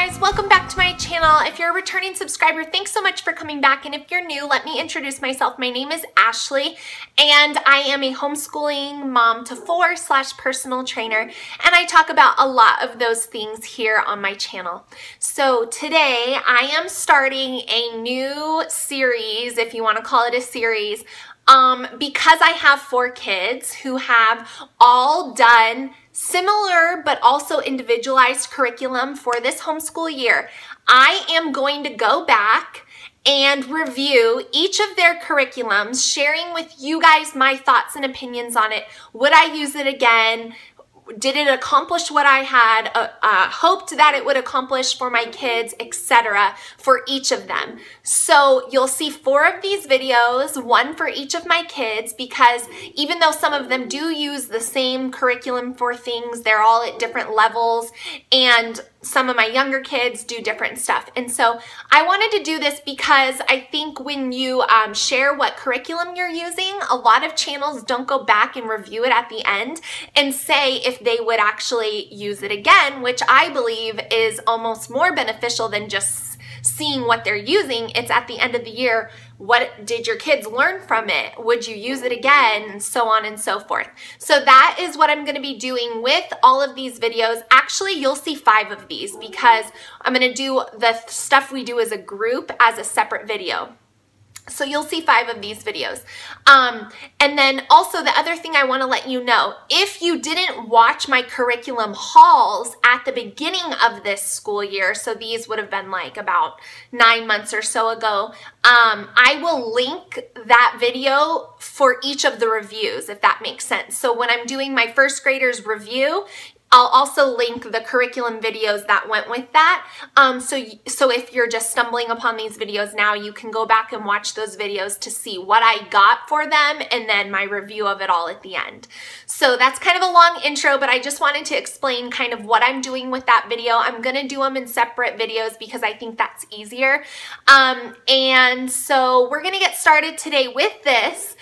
guys, welcome back to my channel. If you're a returning subscriber, thanks so much for coming back. And if you're new, let me introduce myself. My name is Ashley and I am a homeschooling mom to four / personal trainer. And I talk about a lot of those things here on my channel. So today I am starting a new series, if you want to call it a series, because I have 4 kids who have all done similar but also individualized curriculum for this homeschool year. I am going to go back and review each of their curriculums, sharing with you guys my thoughts and opinions on it. Would I use it again? Did it accomplish what I had hoped that it would accomplish for my kids, etc., for each of them? So you'll see 4 of these videos, 1 for each of my kids, because even though some of them do use the same curriculum for things, they're all at different levels, and some of my younger kids do different stuff. And so I wanted to do this because I think when you share what curriculum you're using, a lot of channels don't go back and review it at the end and say if they would actually use it again, which I believe is almost more beneficial than just seeing what they're using. It's at the end of the year, what did your kids learn from it? Would you use it again? And so on and so forth. So that is what I'm going to be doing with all of these videos. Actually, you'll see 5 of these because I'm going to do the stuff we do as a group as a separate video. So you'll see 5 of these videos. And then also the other thing I want to let you know, if you didn't watch my curriculum hauls at the beginning of this school year, so these would have been like about 9 months or so ago, I will link that video for each of the reviews, if that makes sense. So when I'm doing my first graders review, I'll also link the curriculum videos that went with that. So if you're just stumbling upon these videos now, you can go back and watch those videos to see what I got for them and then my review of it all at the end. So that's kind of a long intro, but I just wanted to explain kind of what I'm doing with that video. I'm gonna do them in separate videos because I think that's easier. And so we're gonna get started today with this,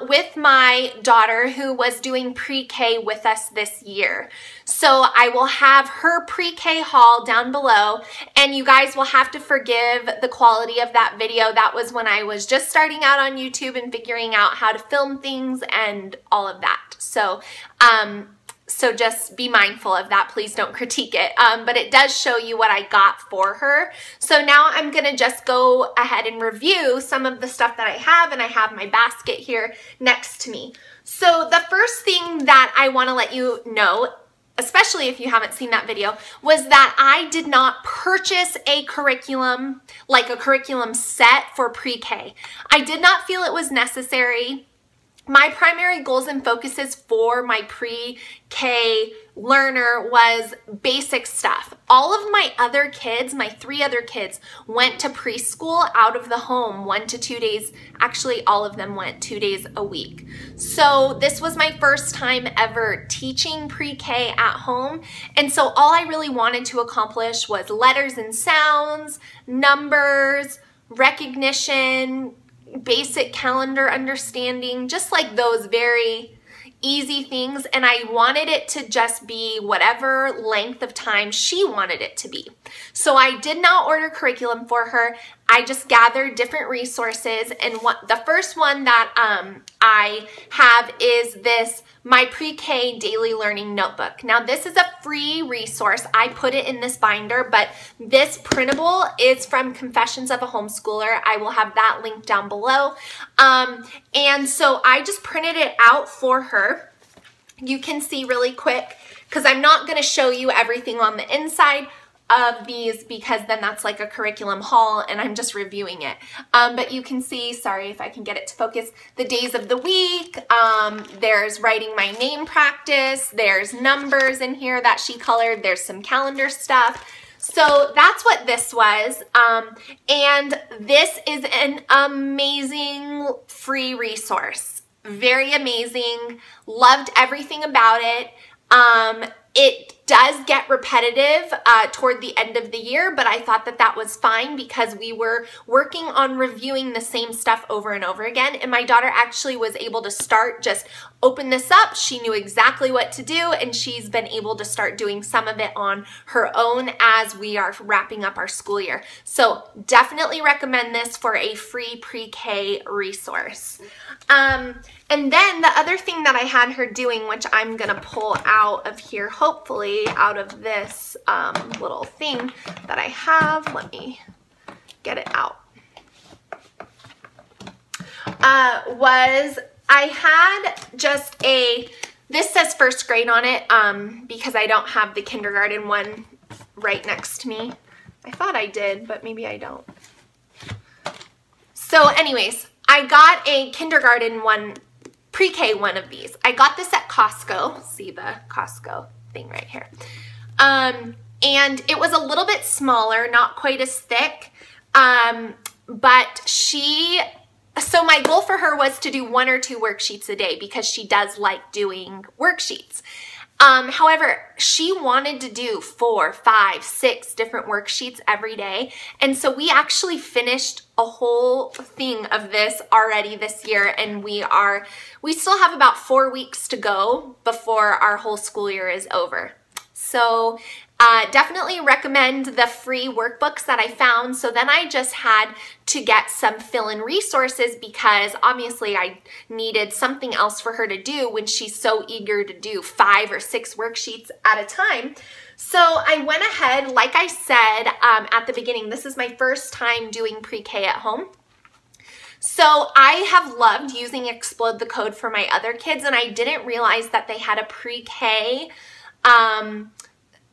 with my daughter who was doing pre-K with us this year. So I will have her pre-K haul down below, and you guys will have to forgive the quality of that video. That was when I was just starting out on YouTube and figuring out how to film things and all of that. So, so just be mindful of that. Please don't critique it. But it does show you what I got for her. So now I'm going to just go ahead and review some of the stuff that I have, and I have my basket here next to me. So the first thing that I want to let you know, especially if you haven't seen that video, was that I did not purchase a curriculum, like a curriculum set for pre-K. I did not feel it was necessary. My primary goals and focuses for my pre-K learner was basic stuff. All of my other kids, my 3 other kids, went to preschool out of the home 1 to 2 days. Actually, all of them went 2 days a week. So this was my first time ever teaching pre-K at home. And so all I really wanted to accomplish was letters and sounds, numbers, recognition, basic calendar understanding, just like those very easy things. And I wanted it to just be whatever length of time she wanted it to be. So I did not order curriculum for her. I just gathered different resources, and the first one that I have is this My Pre-K Daily Learning Notebook. Now this is a free resource. I put it in this binder, but this printable is from Confessions of a Homeschooler. I will have that linked down below. And so I just printed it out for her. You can see really quick, because I'm not going to show you everything on the inside of these because then that's like a curriculum haul and I'm just reviewing it. But you can see, sorry if I can get it to focus, the days of the week. There's writing my name practice. There's numbers in here that she colored. There's some calendar stuff. So that's what this was. And this is an amazing free resource. Very amazing. Loved everything about it. It does get repetitive toward the end of the year, but I thought that that was fine because we were working on reviewing the same stuff over and over again, and my daughter actually was able to start just open this up. She knew exactly what to do, and she's been able to start doing some of it on her own as we are wrapping up our school year. So definitely recommend this for a free pre-K resource. And then the other thing that I had her doing, which I'm gonna pull out of here, hopefully out of this little thing that I have, let me get it out, was I had just this says first grade on it because I don't have the kindergarten one right next to me. I thought I did, but maybe I don't. So anyways, I got a kindergarten one, pre-K one of these. I got this at Costco. See the Costco thing right here. And it was a little bit smaller, not quite as thick. But so my goal for her was to do 1 or 2 worksheets a day because she does like doing worksheets. However, she wanted to do 4, 5, 6 different worksheets every day. And so we actually finished a whole thing of this already this year, and we still have about 4 weeks to go before our whole school year is over. So definitely recommend the free workbooks that I found. So then I just had to get some fill-in resources because obviously I needed something else for her to do when she's so eager to do 5 or 6 worksheets at a time. So I went ahead, like I said at the beginning, this is my first time doing pre-K at home. So I have loved using Explode the Code for my other kids, and I didn't realize that they had a pre-K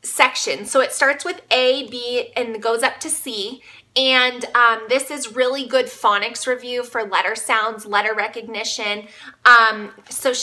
section. So it starts with A, B, and goes up to C. And this is really good phonics review for letter sounds, letter recognition. So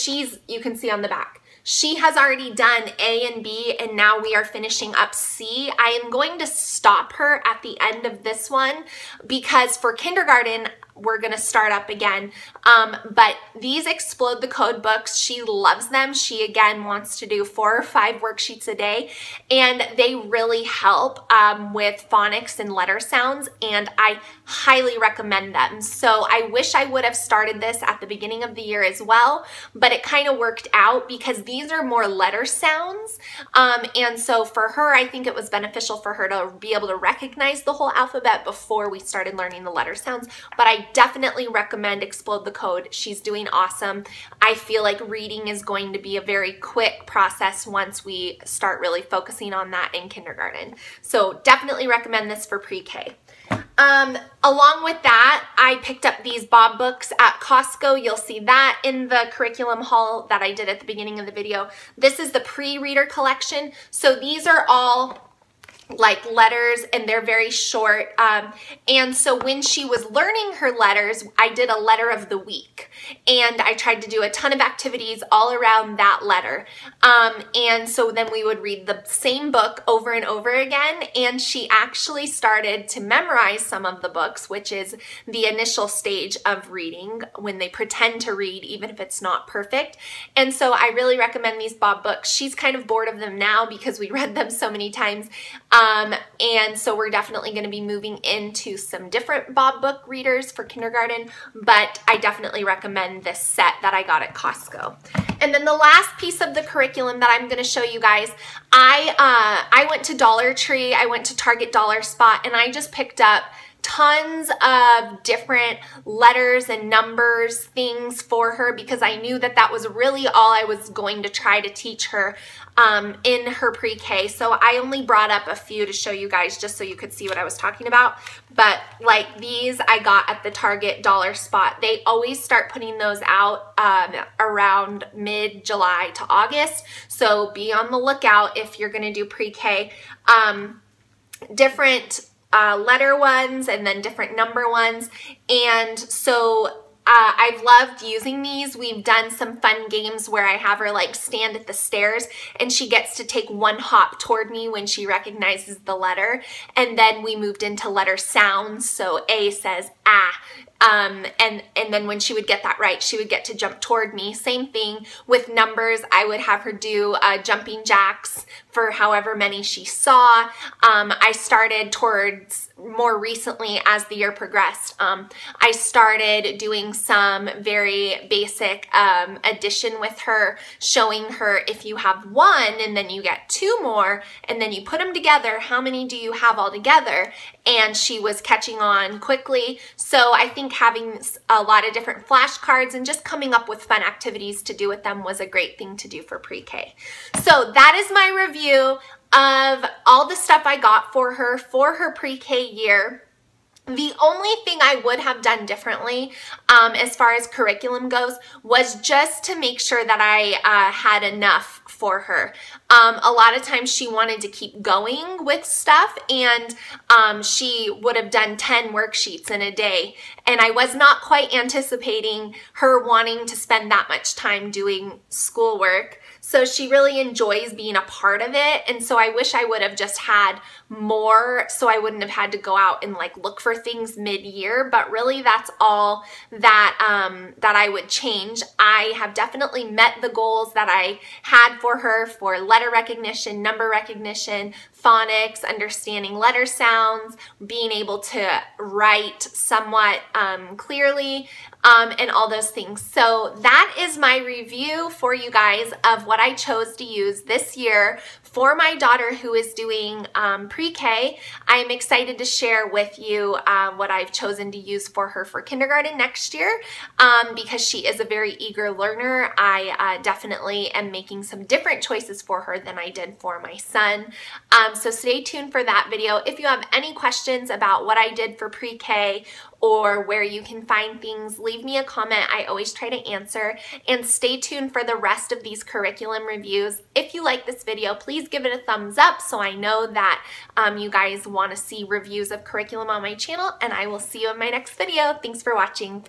you can see on the back, she has already done A and B, and now we are finishing up C. I am going to stop her at the end of this one because for kindergarten, we're going to start up again. But these Explode the Code books, she loves them. She, again, wants to do 4 or 5 worksheets a day, and they really help with phonics and letter sounds, and I highly recommend them. So I wish I would have started this at the beginning of the year as well, but it kind of worked out because these are more letter sounds. And so for her, I think it was beneficial for her to be able to recognize the whole alphabet before we started learning the letter sounds. But I definitely recommend Explode the Code. She's doing awesome. I feel like reading is going to be a very quick process once we start really focusing on that in kindergarten. So definitely recommend this for pre-K. Along with that, I picked up these Bob books at Costco. You'll see that in the curriculum haul that I did at the beginning of the video. This is the pre-reader collection. So these are all like letters, and they're very short. And so when she was learning her letters, I did a letter of the week, and I tried to do a ton of activities all around that letter. And so then we would read the same book over and over again, and she actually started to memorize some of the books, which is the initial stage of reading when they pretend to read, even if it's not perfect. And so I really recommend these Bob books. She's kind of bored of them now because we read them so many times. And so we're definitely going to be moving into some different Bob book readers for kindergarten, but I definitely recommend this set that I got at Costco. And then the last piece of the curriculum that I'm going to show you guys, I went to Dollar Tree, I went to Target Dollar Spot, and I just picked up tons of different letters and numbers, things for her, because I knew that that was really all I was going to try to teach her in her pre-K. So I only brought up a few to show you guys just so you could see what I was talking about. But like these I got at the Target Dollar Spot. They always start putting those out around mid-July to August. So be on the lookout if you're going to do pre-K. Different letter ones and then different number ones. And so I've loved using these. We've done some fun games where I have her like stand at the stairs and she gets to take one hop toward me when she recognizes the letter. And then we moved into letter sounds. So A says ah, and then when she would get that right, she would get to jump toward me. Same thing with numbers. I would have her do jumping jacks for however many she saw. I started towards more recently as the year progressed. I started doing some very basic addition with her, showing her if you have one and then you get two more and then you put them together, how many do you have all together? And she was catching on quickly. So I think having a lot of different flashcards and just coming up with fun activities to do with them was a great thing to do for pre-K. So that is my review of all the stuff I got for her pre-K year. The only thing I would have done differently as far as curriculum goes was just to make sure that I had enough for her. A lot of times she wanted to keep going with stuff, and she would have done 10 worksheets in a day, and I was not quite anticipating her wanting to spend that much time doing schoolwork. So she really enjoys being a part of it, and so I wish I would have just had more so I wouldn't have had to go out and like look for things mid-year, but really that's all that that I would change. I have definitely met the goals that I had for her for letter recognition, number recognition, phonics, understanding letter sounds, being able to write somewhat clearly, and all those things. So that is my review for you guys of what I chose to use this year for my daughter who is doing pre-K. I am excited to share with you what I've chosen to use for her for kindergarten next year because she is a very eager learner. I definitely am making some different choices for her than I did for my son. So stay tuned for that video. If you have any questions about what I did for pre-K or where you can find things, leave me a comment. I always try to answer. And stay tuned for the rest of these curriculum reviews. If you like this video, please give it a thumbs up so I know that you guys want to see reviews of curriculum on my channel, and I will see you in my next video. Thanks for watching.